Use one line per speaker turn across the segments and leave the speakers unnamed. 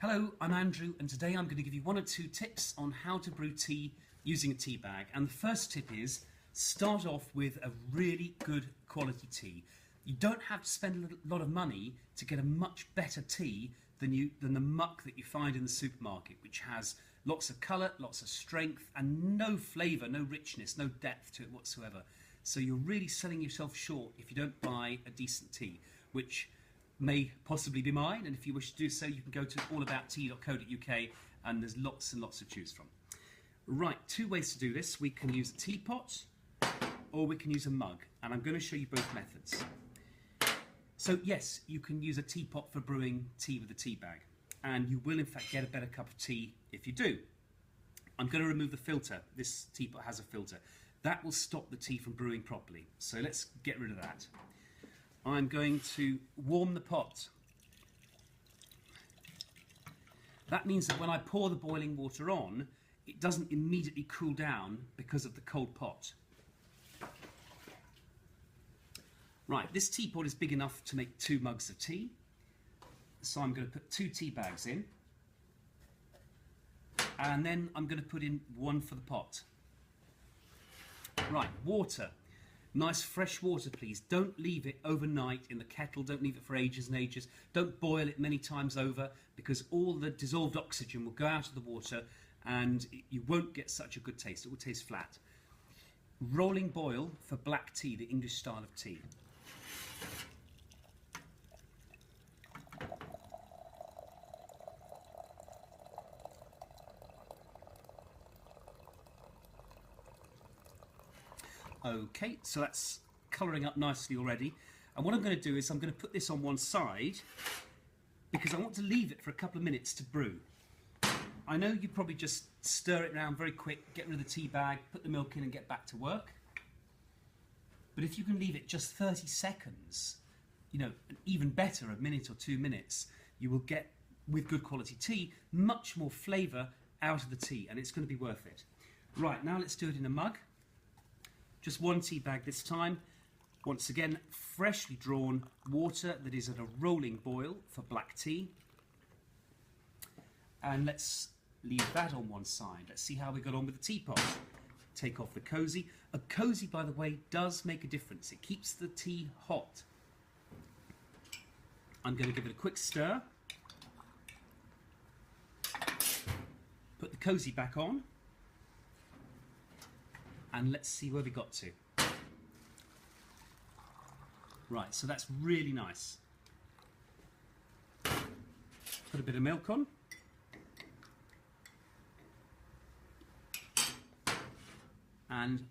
Hello, I'm Andrew, and today I'm going to give you one or two tips on how to brew tea using a tea bag. And the first tip is start off with a really good quality tea. You don't have to spend a lot of money to get a much better tea than the muck that you find in the supermarket, which has lots of colour, lots of strength, and no flavour, no richness, no depth to it whatsoever. So you're really selling yourself short if you don't buy a decent tea, which may possibly be mine, and if you wish to do so, you can go to allabouttea.co.uk, and there's lots and lots to choose from. Right, two ways to do this. We can use a teapot, or we can use a mug, and I'm going to show you both methods. So yes, you can use a teapot for brewing tea with a tea bag, and you will in fact get a better cup of tea if you do. I'm going to remove the filter. This teapot has a filter. That will stop the tea from brewing properly, so let's get rid of that. I'm going to warm the pot. That means that when I pour the boiling water on, it doesn't immediately cool down because of the cold pot. Right, this teapot is big enough to make 2 mugs of tea. So I'm going to put 2 tea bags in. And then I'm going to put in 1 for the pot. Right, water. Nice fresh water, please. Don't leave it overnight in the kettle. Don't leave it for ages and ages. Don't boil it many times over, because all the dissolved oxygen will go out of the water and you won't get such a good taste. It will taste flat. Rolling boil for black tea, the English style of tea. Okay, so that's colouring up nicely already. And what I'm going to do is I'm going to put this on one side because I want to leave it for a couple of minutes to brew. I know you probably just stir it around very quick, get rid of the tea bag, put the milk in and get back to work. But if you can leave it just 30 seconds, you know, even better, a minute or 2 minutes, you will get, with good quality tea, much more flavour out of the tea, and it's going to be worth it. Right, now let's do it in a mug. Just 1 tea bag this time. Once again, freshly drawn water that is at a rolling boil for black tea. And let's leave that on one side. Let's see how we got on with the teapot. Take off the cosy. A cosy, by the way, does make a difference. It keeps the tea hot. I'm going to give it a quick stir. Put the cosy back on. And let's see where we got to. Right, so that's really nice. Put a bit of milk on. And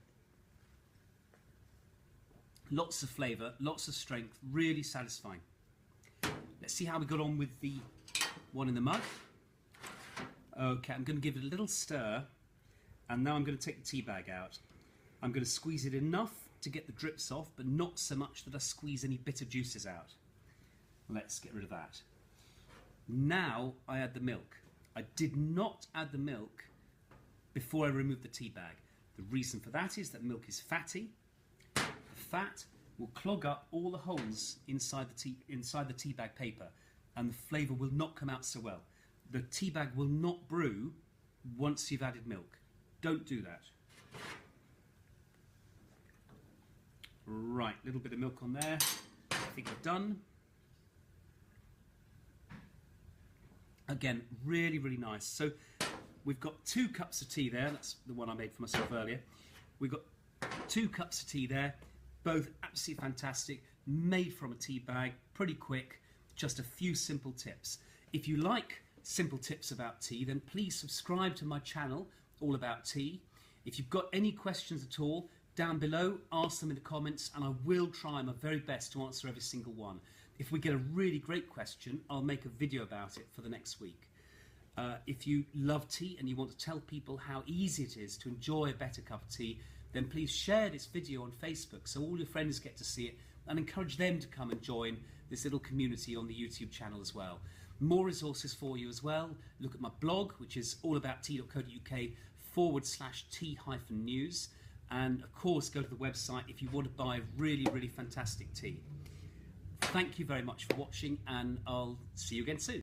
lots of flavour, lots of strength, really satisfying. Let's see how we got on with the one in the mug. Okay, I'm going to give it a little stir, and now I'm going to take the tea bag out. I'm going to squeeze it enough to get the drips off, but not so much that I squeeze any bitter juices out. Let's get rid of that. Now I add the milk. I did not add the milk before I removed the tea bag. The reason for that is that milk is fatty. The fat will clog up all the holes inside the tea bag paper, and the flavour will not come out so well. The tea bag will not brew once you've added milk. Don't do that. Right, a little bit of milk on there. I think we're done. Again, really, really nice. So we've got 2 cups of tea there. That's the one I made for myself earlier. We've got 2 cups of tea there, both absolutely fantastic, made from a tea bag, pretty quick, just a few simple tips. If you like simple tips about tea, then please subscribe to my channel, All About Tea. If you've got any questions at all, down below, ask them in the comments, and I will try my very best to answer every single one. If we get a really great question, I'll make a video about it for the next week. If you love tea and you want to tell people how easy it is to enjoy a better cup of tea, then please share this video on Facebook so all your friends get to see it, and encourage them to come and join this little community on the YouTube channel as well. More resources for you as well. Look at my blog, which is allabouttea.co.uk/tea-news. And of course, go to the website if you want to buy really, really fantastic tea. Thank you very much for watching, and I'll see you again soon.